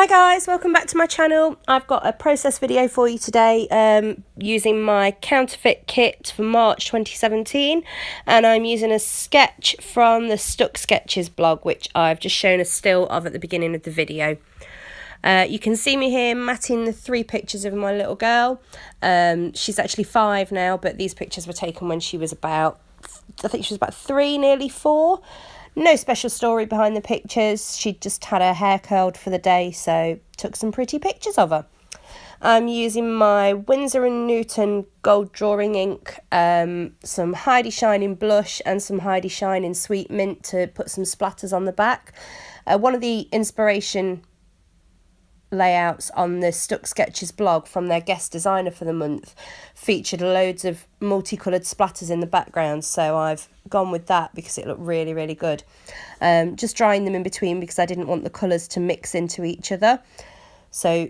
guys, welcome back to my channel. I've got a process video for you today using my Counterfeit Kit for March 2017, and I'm using a sketch from the Stuck Sketches blog, which I've just shown a still of at the beginning of the video. You can see me here matting the 3 pictures of my little girl. She's actually 5 now, but these pictures were taken when she was about, I think she was about 3, nearly 4. No special story behind the pictures. She just had her hair curled for the day, so took some pretty pictures of her. I'm using my Winsor & Newton gold drawing ink, some Heidi Shine blush and some Heidi Shine Sweet Mint to put some splatters on the back. One of the inspiration layouts on the Stuck Sketches blog from their guest designer for the month featured loads of multicoloured splatters in the background, so I've gone with that because it looked really good. Just drying them in between because I didn't want the colours to mix into each other, so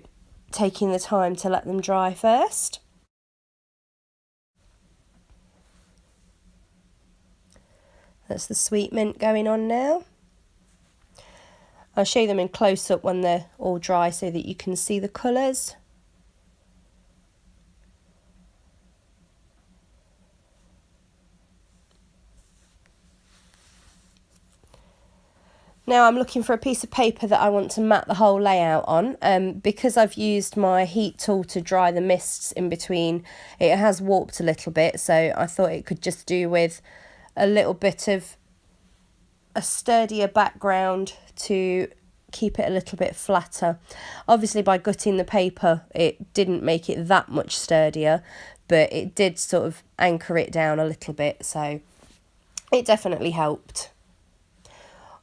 taking the time to let them dry first. That's the Sweet Mint going on now. I'll show you them in close-up when they're all dry so that you can see the colours. Now I'm looking for a piece of paper that I want to mat the whole layout on. Because I've used my heat tool to dry the mists in between, it has warped a little bit, so I thought it could just do with a little bit of a sturdier background to keep it a little bit flatter. Obviously by gutting the paper it didn't make it that much sturdier, but it did sort of anchor it down a little bit, so it definitely helped.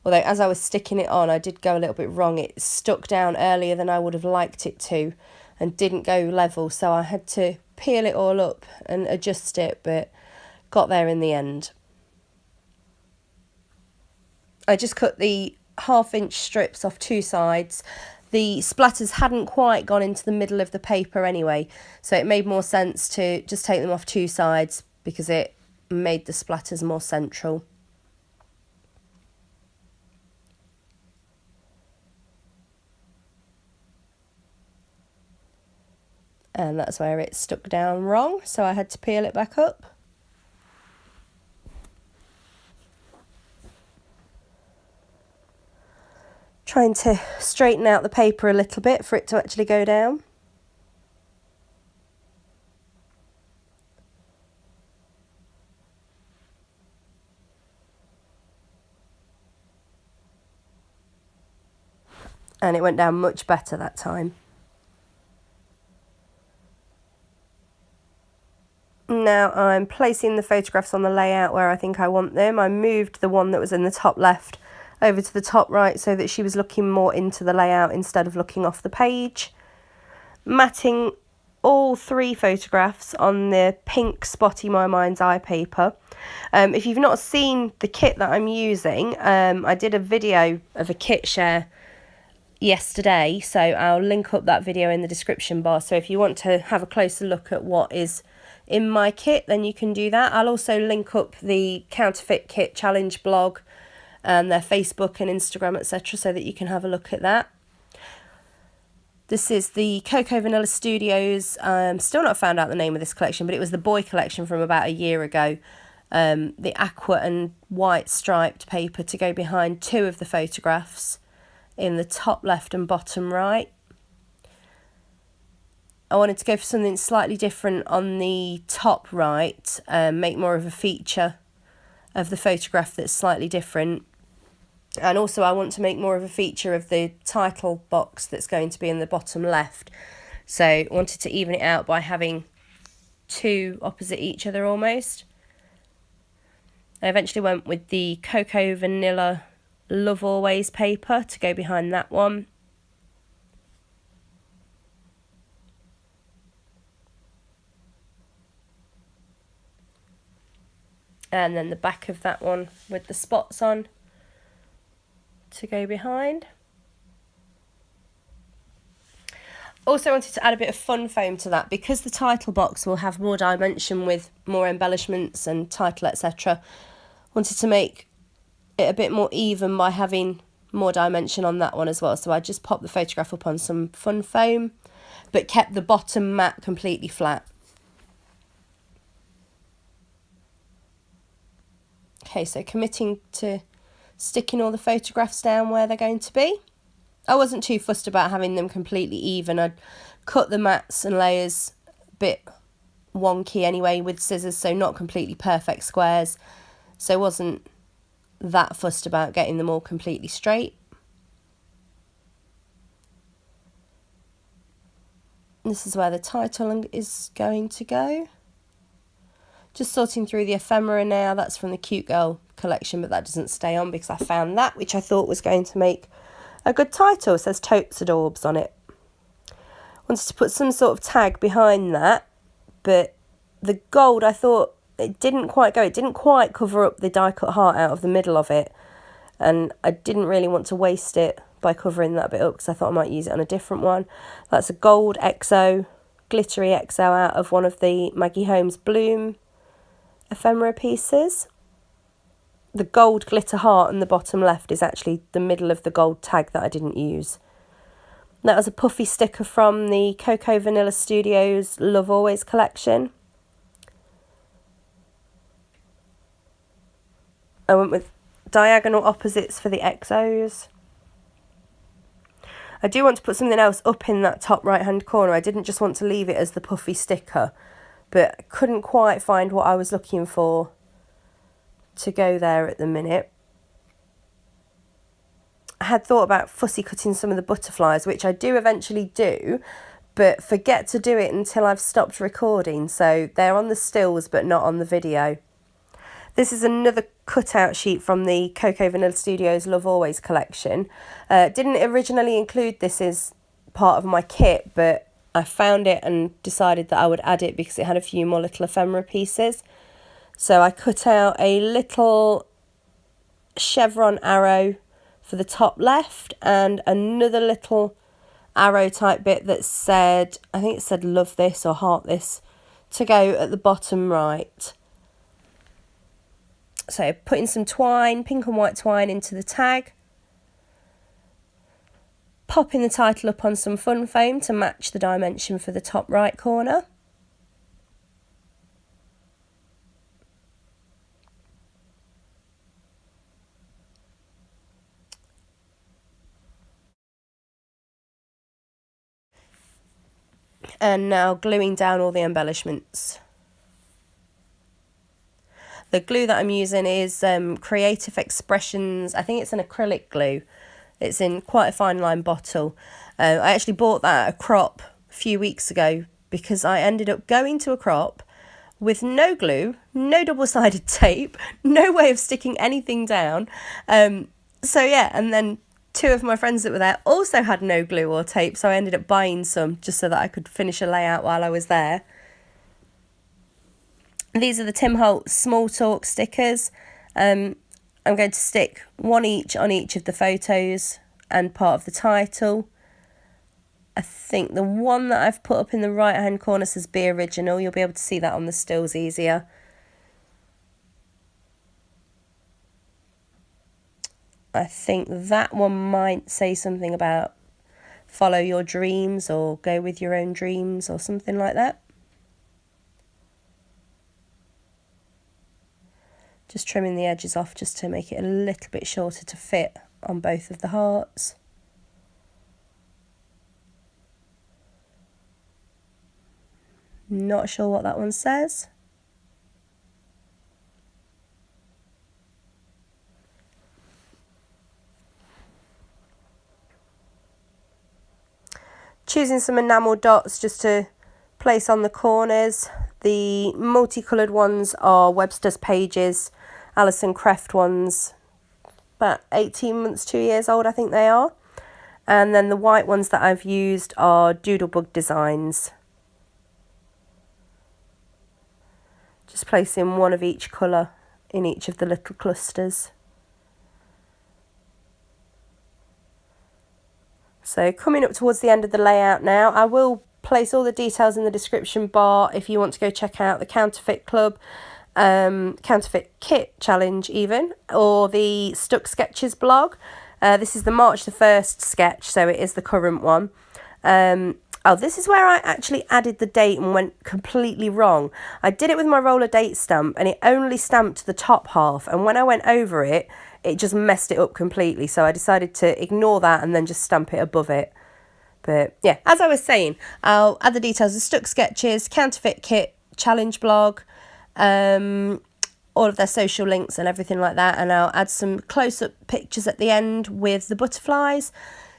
Although as I was sticking it on I did go a little bit wrong. It stuck down earlier than I would have liked it to and didn't go level, so I had to peel it all up and adjust it, but got there in the end. I just cut the 1/2-inch strips off 2 sides. The splatters hadn't quite gone into the middle of the paper anyway, so it made more sense to just take them off 2 sides because it made the splatters more central. And that's where it stuck down wrong, so I had to peel it back up. Trying to straighten out the paper a little bit for it to actually go down. And it went down much better that time. Now I'm placing the photographs on the layout where I think I want them. I moved the one that was in the top left over to the top right so that she was looking more into the layout instead of looking off the page. Matting all 3 photographs on the pink Spotty My Mind's Eye paper. If you've not seen the kit that I'm using, I did a video of a kit share yesterday, so I'll link up that video in the description bar, so if you want to have a closer look at what is in my kit then you can do that. I'll also link up the Counterfeit Kit challenge blog and their Facebook and Instagram, etc., so that you can have a look at that. This is the Cocoa Vanilla Studios. Still not found out the name of this collection, but it was the boy collection from about a year ago. The aqua and white striped paper to go behind 2 of the photographs in the top left and bottom right. I wanted to go for something slightly different on the top right, make more of a feature of the photograph that's slightly different. And also I want to make more of a feature of the title box that's going to be in the bottom left. So I wanted to even it out by having 2 opposite each other almost. I eventually went with the Cocoa Vanilla Love Always paper to go behind that one. And then the back of that one with the spots on to go behind. Also wanted to add a bit of fun foam to that because the title box will have more dimension with more embellishments and title, etc. Wanted to make it a bit more even by having more dimension on that one as well. So I just popped the photograph up on some fun foam, but kept the bottom mat completely flat. Okay, so committing to sticking all the photographs down where they're going to be. I wasn't too fussed about having them completely even. I'd cut the mats and layers a bit wonky anyway with scissors, so not completely perfect squares. So I wasn't that fussed about getting them all completely straight. This is where the title is going to go. Just sorting through the ephemera now. That's from the Cute Girl collection, but that doesn't stay on because I found that, which I thought was going to make a good title. It says Totes Adorbs on it. Wanted to put some sort of tag behind that, but the gold, I thought it didn't quite go. It didn't quite cover up the die cut heart out of the middle of it, and I didn't really want to waste it by covering that bit up because I thought I might use it on a different one. That's a gold XO, glittery XO out of one of the Maggie Holmes Bloom ephemera pieces. The gold glitter heart on the bottom left is actually the middle of the gold tag that I didn't use. That was a puffy sticker from the Coco Vanilla Studios Love Always collection. I went with diagonal opposites for the XOs. I do want to put something else up in that top right hand corner. I didn't just want to leave it as the puffy sticker, but I couldn't quite find what I was looking for to go there at the minute. I had thought about fussy cutting some of the butterflies, which I do eventually do, but forget to do it until I've stopped recording, so they're on the stills but not on the video. This is another cutout sheet from the Coco Vanilla Studios Love Always collection. Didn't originally include this as part of my kit, but I found it and decided that I would add it because it had a few more little ephemera pieces. So I cut out a little chevron arrow for the top left and another little arrow type bit that said, I think it said love this or heart this, to go at the bottom right. So putting some twine, pink and white twine, into the tag. Popping the title up on some fun foam to match the dimension for the top right corner. And now gluing down all the embellishments. The glue that I'm using is Creative Expressions. I think it's an acrylic glue. It's in quite a fine line bottle. I actually bought that at a crop a few weeks ago because I ended up going to a crop with no glue, no double-sided tape, no way of sticking anything down. So yeah, and then two of my friends that were there also had no glue or tape, so I ended up buying some just so that I could finish a layout while I was there. These are the Tim Holtz Small Talk stickers. I'm going to stick one each on each of the photos and part of the title. I think the one that I've put up in the right hand corner says Be Original. You'll be able to see that on the stills easier. I think that one might say something about follow your dreams or go with your own dreams or something like that. Just trimming the edges off just to make it a little bit shorter to fit on both of the hearts. Not sure what that one says. Choosing some enamel dots just to place on the corners. The multicoloured ones are Webster's Pages, Alison Kreft ones, about 18 months, 2 years old I think they are. And then the white ones that I've used are Doodlebug Designs. Just placing one of each colour in each of the little clusters. So coming up towards the end of the layout now, I will place all the details in the description bar if you want to go check out the Counterfeit Club, Counterfeit Kit challenge even, or the Stuck Sketches blog. This is the March the 1st sketch, so it is the current one. Oh, this is where I actually added the date and went completely wrong. I did it with my roller date stamp and it only stamped the top half, and when I went over it, it just messed it up completely. So I decided to ignore that and then just stamp it above it. But yeah, as I was saying, I'll add the details of Stuck Sketches, Counterfeit Kit, Challenge blog, all of their social links and everything like that. And I'll add some close-up pictures at the end with the butterflies.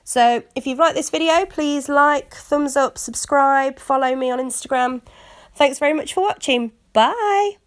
So if you've liked this video, please like, thumbs up, subscribe, follow me on Instagram. Thanks very much for watching. Bye.